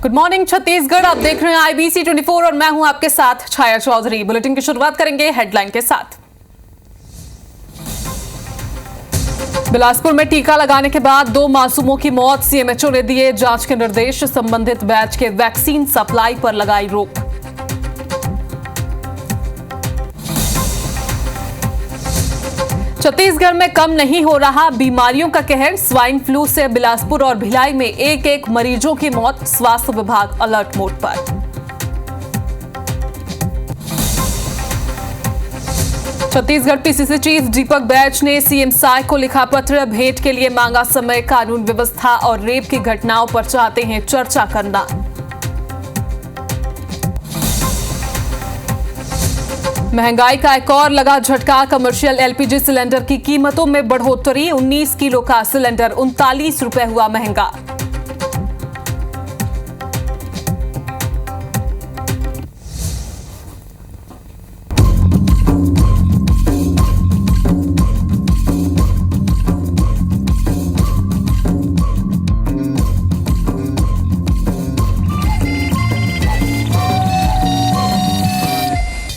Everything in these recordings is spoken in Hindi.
गुड मॉर्निंग छत्तीसगढ़, आप देख रहे हैं IBC 24 और मैं हूं आपके साथ छाया चौधरी। बुलेटिन की शुरुआत करेंगे हेडलाइन के साथ। बिलासपुर में टीका लगाने के बाद 2 मासूमों की मौत, CMHO ने दिए जांच के निर्देश। संबंधित बैच के वैक्सीन सप्लाई पर लगाई रोक। छत्तीसगढ़ में कम नहीं हो रहा बीमारियों का कहर। स्वाइन फ्लू से बिलासपुर और भिलाई में एक मरीजों की मौत। स्वास्थ्य विभाग अलर्ट मोड पर। छत्तीसगढ़ PCC चीफ दीपक बैज ने CM साय को लिखा पत्र। भेंट के लिए मांगा समय। कानून व्यवस्था और रेप की घटनाओं पर चाहते हैं चर्चा करना। महंगाई का एक और लगा झटका। कमर्शियल LPG सिलेंडर की कीमतों में बढ़ोतरी। 19 किलो का सिलेंडर 39 रुपए हुआ महंगा।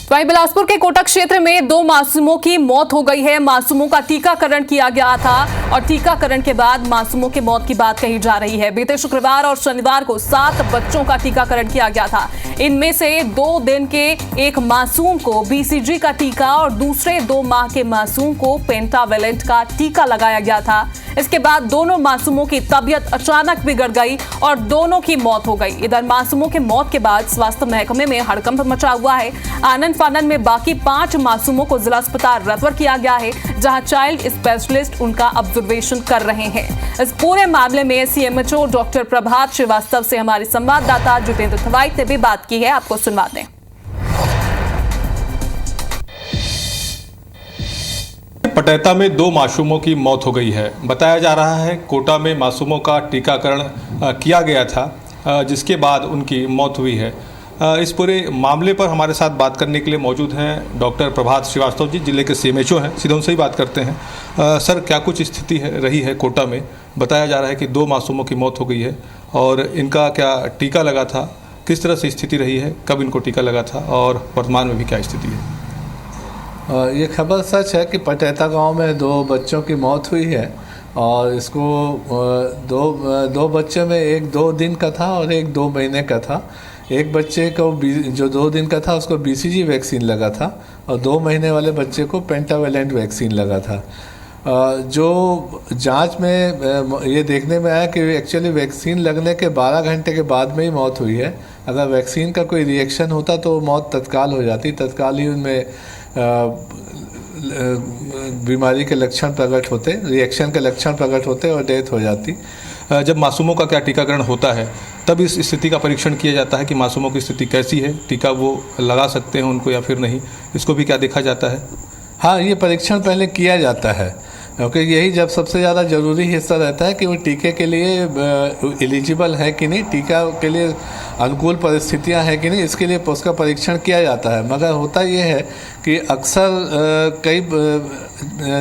वहीं बिलासपुर के कोटा क्षेत्र में 2 मासूमों की मौत हो गई है। मासूमों का टीकाकरण किया गया था और टीकाकरण के बाद मासूमों की मौत की बात कही जा रही है। बीते शुक्रवार और शनिवार को 7 बच्चों का टीकाकरण किया गया था। इनमें से 2 दिन के एक मासूम को BCG का टीका और दूसरे 2 माह के मासूम को पेंटावेलेंट का टीका लगाया गया था। इसके बाद दोनों मासूमों की तबीयत अचानक बिगड़ गई और दोनों की मौत हो गई। इधर मासूमों की मौत के बाद स्वास्थ्य महकमे में हड़कंप मचा हुआ है। आनंद फानंद में बाकी 5 मासूमों को जिला अस्पताल रेफर किया गया है, जहां चाइल्ड स्पेशलिस्ट उनका ऑब्जर्वेशन कर रहे हैं। इस पूरे मामले में CMHO डॉक्टर प्रभात श्रीवास्तव से हमारे संवाददाता जितेंद्र थवाइट ने भी बात की है। आपको सुनवा दें। पटेता में 2 मासूमों की मौत हो गई है। बताया जा रहा है कोटा में मासूमों का टीकाकरण किया गया था, जिसके बाद उनकी मौत हुई है। इस पूरे मामले पर हमारे साथ बात करने के लिए मौजूद हैं डॉक्टर प्रभात श्रीवास्तव जी, जिले के CMHO हैं। सीधे उनसे ही बात करते हैं। सर, क्या कुछ स्थिति रही है कोटा में? बताया जा रहा है कि 2 मासूमों की मौत हो गई है और इनका क्या टीका लगा था? किस तरह से स्थिति रही है? कब इनको टीका लगा था और वर्तमान में भी क्या स्थिति है? ये खबर सच है कि पटेता गांव में 2 बच्चों की मौत हुई है और इसको दो बच्चे में एक 2 दिन का था और एक 2 महीने का था। एक बच्चे को जो 2 दिन का था उसको BCG वैक्सीन लगा था और 2 महीने वाले बच्चे को पेंटावेलेंट वैक्सीन लगा था। जो जांच में ये देखने में आया कि एक्चुअली वैक्सीन लगने के 12 घंटे के बाद में ही मौत हुई है। अगर वैक्सीन का कोई रिएक्शन होता तो मौत तत्काल हो जाती, तत्काल ही उनमें बीमारी के लक्षण प्रकट होते, रिएक्शन के लक्षण प्रकट होते और डेथ हो जाती। जब मासूमों का क्या टीकाकरण होता है तब इस स्थिति का परीक्षण किया जाता है कि मासूमों की स्थिति कैसी है, टीका वो लगा सकते हैं उनको या फिर नहीं, इसको भी क्या देखा जाता है? हाँ, ये परीक्षण पहले किया जाता है क्योंकि यही जब सबसे ज़्यादा ज़रूरी हिस्सा रहता है कि वो टीके के लिए एलिजिबल है कि नहीं, टीका के लिए अनुकूल परिस्थितियां हैं कि नहीं, इसके लिए उसका परीक्षण किया जाता है। मगर होता ये है कि अक्सर कई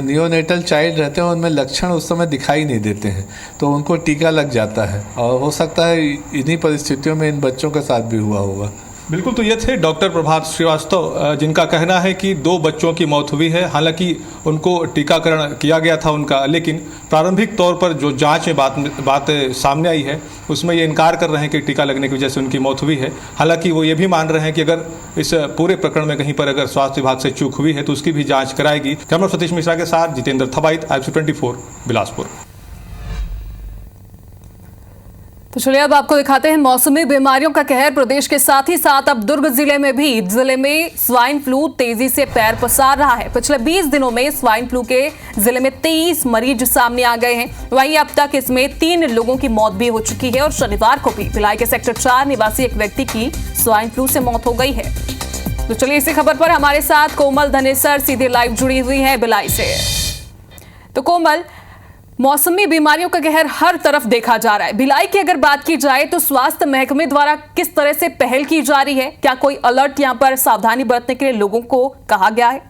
नियोनेटल चाइल्ड रहते हैं, उनमें लक्षण उस समय दिखाई नहीं देते हैं, तो उनको टीका लग जाता है और हो सकता है इन्हीं परिस्थितियों में इन बच्चों के साथ भी हुआ होगा। बिल्कुल, तो ये थे डॉक्टर प्रभात श्रीवास्तव, जिनका कहना है कि 2 बच्चों की मौत हुई है। हालांकि उनको टीकाकरण किया गया था उनका, लेकिन प्रारंभिक तौर पर जो जांच में बात सामने आई है उसमें ये इनकार कर रहे हैं कि टीका लगने की वजह से उनकी मौत हुई है। हालांकि वो ये भी मान रहे हैं कि अगर इस पूरे प्रकरण में कहीं पर अगर स्वास्थ्य विभाग से चूक हुई है तो उसकी भी जाँच कराएगी। कैमरा सतीश मिश्रा के साथ जितेंद्र थवाइट, IBC 24 बिलासपुर। तो चलिए अब आपको दिखाते हैं मौसमी बीमारियों का कहर प्रदेश के साथ ही साथ अब दुर्ग जिले में स्वाइन फ्लू तेजी से पैर पसार रहा है। पिछले 20 दिनों में स्वाइन फ्लू के जिले में 23 मरीज सामने आ गए हैं। वहीं अब तक इसमें 3 लोगों की मौत भी हो चुकी है और शनिवार को भी भिलाई के सेक्टर 4 निवासी एक व्यक्ति की स्वाइन फ्लू से मौत हो गई है। तो चलिए इसी खबर पर हमारे साथ कोमल धनेसर सीधे लाइव जुड़ी हुई है भिलाई से। तो कोमल, मौसमी बीमारियों का कहर हर तरफ देखा जा रहा है। भिलाई की अगर बात की जाए तो स्वास्थ्य महकमे द्वारा किस तरह से पहल की जा रही है? क्या कोई अलर्ट यहां पर सावधानी बरतने के लिए लोगों को कहा गया है?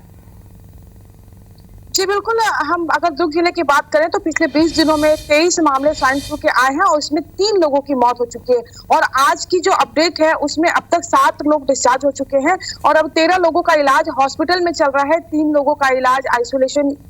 जी बिल्कुल, हम अगर दुर्ग जिले की बात करें तो पिछले 20 दिनों में 23 मामले स्वाइन फ्लू के आए हैं और उसमें 3 लोगों की मौत हो चुकी है। और आज की जो अपडेट है उसमें अब तक 7 लोग डिस्चार्ज हो चुके हैं और अब 13 लोगों का इलाज हॉस्पिटल में चल रहा है, 3 लोगों का इलाज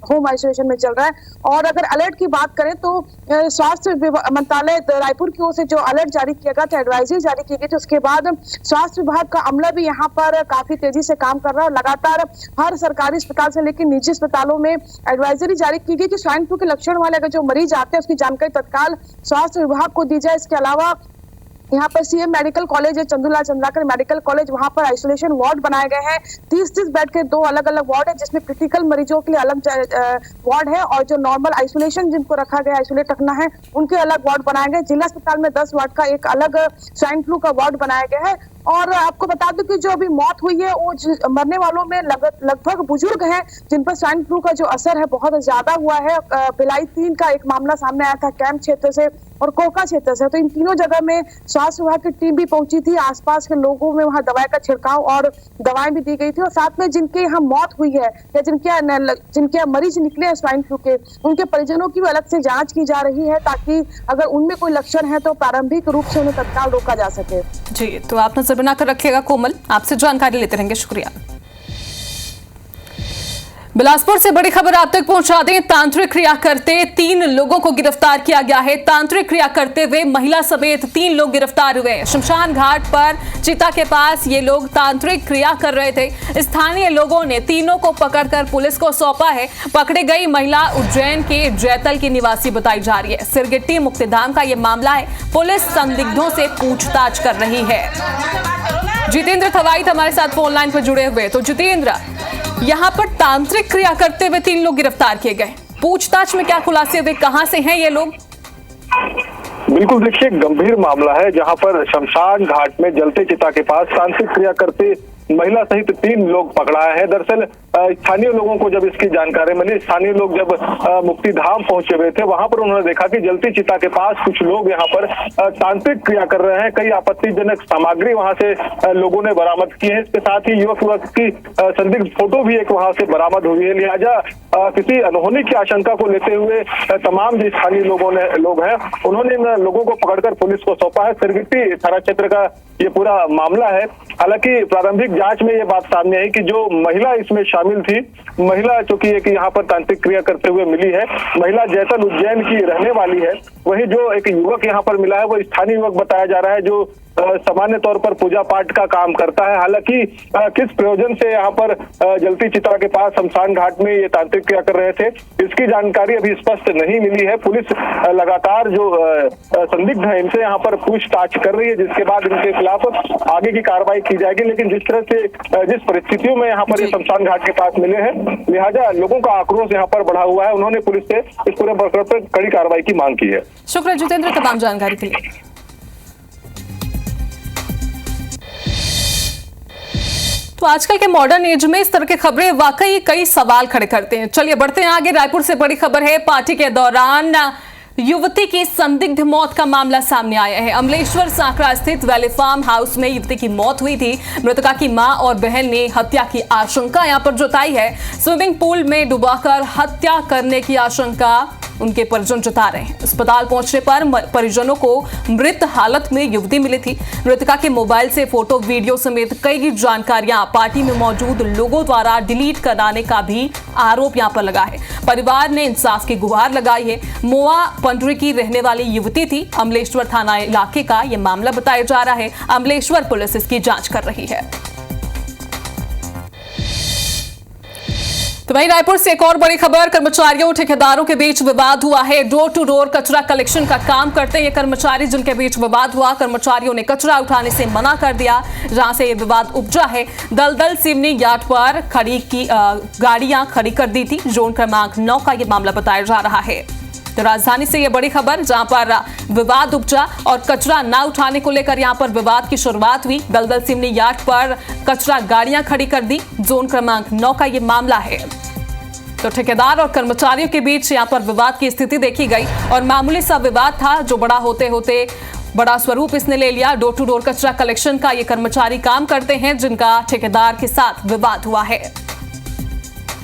होम आइसोलेशन में चल रहा है। और अगर अलर्ट की बात करें तो स्वास्थ्य मंत्रालय रायपुर की ओर से जो अलर्ट जारी किया गया था, एडवाइजरी जारी की गई थी, उसके बाद स्वास्थ्य विभाग का अमला भी यहाँ पर काफी तेजी से काम कर रहा है और लगातार हर सरकारी अस्पताल से लेकर निजी अस्पतालों में एडवाइजरी जारी की गई कि स्वाइन फ्लू के लक्षण वाले अगर जो मरीज आते हैं उसकी जानकारी तत्काल स्वास्थ्य विभाग को दी जाए। इसके अलावा यहाँ पर सीएम मेडिकल कॉलेज है, चंद्रलाल चंद्राकर मेडिकल कॉलेज, वहाँ पर आइसोलेशन वार्ड बनाए गए हैं। 30-30 बेड के 2 अलग अलग वार्ड है, जिसमें क्रिटिकल मरीजों के लिए अलग वार्ड है और जो नॉर्मल आइसोलेशन जिनको रखा गया आइसोलेट रखना है उनके अलग वार्ड बनाए गए। जिला अस्पताल में 10 वार्ड का एक अलग स्वाइन फ्लू का वार्ड बनाया गया है। और आपको बता दूं कि जो अभी मौत हुई है वो मरने वालों में लगभग बुजुर्ग हैं जिन पर स्वाइन फ्लू का जो असर है बहुत ज्यादा हुआ है। भिलाई 3 का एक मामला सामने आया था कैंप क्षेत्र से और कोका क्षेत्र से, तो इन तीनों जगह में स्वास्थ्य विभाग की टीम भी पहुंची थी। आसपास के लोगों में वहां दवाई का छिड़काव और दवाएं भी दी गई थी और साथ में जिनके यहाँ मौत हुई है या जिनके मरीज निकले हैं स्वाइन फ्लू के, उनके परिजनों की भी अलग से जांच की जा रही है ताकि अगर उनमें कोई लक्षण है तो प्रारंभिक रूप से उन्हें तत्काल रोका जा सके। जी, तो आप नजर बनाकर रखिएगा कोमल, आपसे जानकारी लेते रहेंगे, शुक्रिया। बिलासपुर से बड़ी खबर आप तक पहुंचा दें। तांत्रिक क्रिया करते 3 लोगों को गिरफ्तार किया गया है। तांत्रिक क्रिया करते हुए महिला समेत 3 लोग गिरफ्तार हुए। शमशान घाट पर चिता के पास ये लोग तांत्रिक क्रिया कर रहे थे। स्थानीय लोगों ने तीनों को पकड़कर पुलिस को सौंपा है। पकड़ी गई महिला उज्जैन के जैतल की निवासी बताई जा रही है। सिरगिट्टी मुक्तिधाम का ये मामला है। पुलिस संदिग्धों से पूछताछ कर रही है। जितेंद्र थवाइत हमारे साथ फोन लाइन पर जुड़े हुए। तो जितेंद्र, यहाँ पर तांत्रिक क्रिया करते हुए 3 लोग गिरफ्तार किए गए, पूछताछ में क्या खुलासे हुए, कहां से हैं ये लोग? बिल्कुल, देखिए गंभीर मामला है जहां पर शमशान घाट में जलते चिता के पास तांत्रिक क्रिया करते महिला सहित 3 लोग पकड़ाए हैं। दरअसल स्थानीय लोगों को जब इसकी जानकारी मिली, स्थानीय लोग जब मुक्तिधाम पहुंचे हुए थे वहां पर उन्होंने देखा कि जलती चिता के पास कुछ लोग यहाँ पर तांत्रिक क्रिया कर रहे हैं। कई आपत्तिजनक सामग्री वहां से लोगों ने बरामद की है। इसके साथ ही युवक की संदिग्ध फोटो भी एक वहां से बरामद हुई है। लिहाजा किसी अनहोनी की आशंका को लेते हुए तमाम जो स्थानीय लोग हैं उन्होंने इन लोगों को पकड़कर पुलिस को सौंपा है। सिरगिट्टी थाना क्षेत्र का ये पूरा मामला है। हालांकि प्रारंभिक जांच में ये बात सामने आई कि जो महिला इसमें शामिल थी, महिला चूंकि एक यहाँ पर तांत्रिक क्रिया करते हुए मिली है, महिला जैतल उज्जैन की रहने वाली है। वहीं जो एक युवक यहाँ पर मिला है वो स्थानीय युवक बताया जा रहा है जो सामान्य तौर पर पूजा पाठ का काम करता है। हालांकि किस प्रयोजन से यहाँ पर जलती चिता के पास शमशान घाट में ये तांत्रिक क्रिया कर रहे थे, इसकी जानकारी अभी स्पष्ट नहीं मिली है। पुलिस लगातार जो संदिग्ध है इनसे यहाँ पर पूछताछ कर रही है, जिसके बाद इनके खिलाफ आगे की कार्रवाई की जाएगी। लेकिन जिस तरह से जिस परिस्थितियों में यहाँ पर ये शमशान घाट के पास मिले हैं, लिहाजा लोगों का आक्रोश यहाँ पर बढ़ा हुआ है। उन्होंने पुलिस से इस पूरे प्रकरण पर कड़ी कार्रवाई की मांग की है। शुक्रिया जितेंद्र तमाम जानकारी के लिए। तो आजकल के मॉडर्न एज में इस तरह की खबरें वाकई कई सवाल खड़े करते हैं। चलिए बढ़ते हैं आगे। रायपुर से बड़ी खबर है। पार्टी के दौरान युवती की संदिग्ध मौत का मामला सामने आया है। अमलेश्वर सांकरा स्थित वैली फार्म हाउस में युवती की मौत हुई थी। मृतका की मां और बहन ने हत्या की आशंका यहां पर जताई है। स्विमिंग पूल में डुबाकर हत्या करने की आशंका उनके परिजन जता रहे हैं। अस्पताल पहुंचने पर परिजनों को मृत हालत में युवती मिली थी। मृतका के मोबाइल से फोटो वीडियो समेत कई जानकारियां पार्टी में मौजूद लोगों द्वारा डिलीट कराने का भी आरोप यहां पर लगा है। परिवार ने इंसाफ की गुहार लगाई है। मोआ पंडरी की रहने वाली युवती थी। अमलेश्वर थाना इलाके का यह मामला बताया जा रहा है। अमलेश्वर पुलिस इसकी जांच कर रही है। तो वहीं रायपुर से एक और बड़ी खबर। कर्मचारियों और ठेकेदारों के बीच विवाद हुआ है। डोर टू डोर कचरा कलेक्शन का काम करते हैं ये कर्मचारी, जिनके बीच विवाद हुआ। कर्मचारियों ने कचरा उठाने से मना कर दिया, जहां से ये विवाद उपजा है। दलदल सिवनी यार्ड पर गाड़ियां खड़ी कर दी थी। जोन क्रमांक 9 का ये मामला बताया जा रहा है। तो राजधानी से यह बड़ी खबर, जहां पर विवाद उपजा और कचरा न उठाने को लेकर यहां पर विवाद की शुरुआत हुई। दलदल सिवनी यार्ड पर कचरा गाड़ियां खड़ी कर दी। जोन क्रमांक 9 का यह मामला है। तो ठेकेदार और कर्मचारियों के बीच यहां पर विवाद की स्थिति देखी गई और मामूली सा विवाद था जो बड़ा होते होते बड़ा स्वरूप इसने ले लिया। डोर टू डोर कचरा कलेक्शन का ये कर्मचारी काम करते हैं, जिनका ठेकेदार के साथ विवाद हुआ है।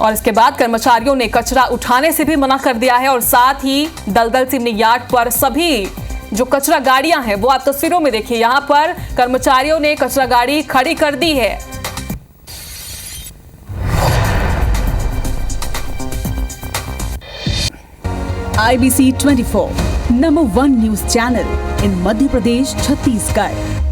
और इसके बाद कर्मचारियों ने कचरा उठाने से भी मना कर दिया है और साथ ही दलदल चिमनी यार्ड पर सभी जो कचरा गाड़ियां हैं वो आप तस्वीरों में देखिए, यहां पर कर्मचारियों ने कचरा गाड़ी खड़ी कर दी है। IBC 24, #1 news channel in Madhya Pradesh, Chhattisgarh।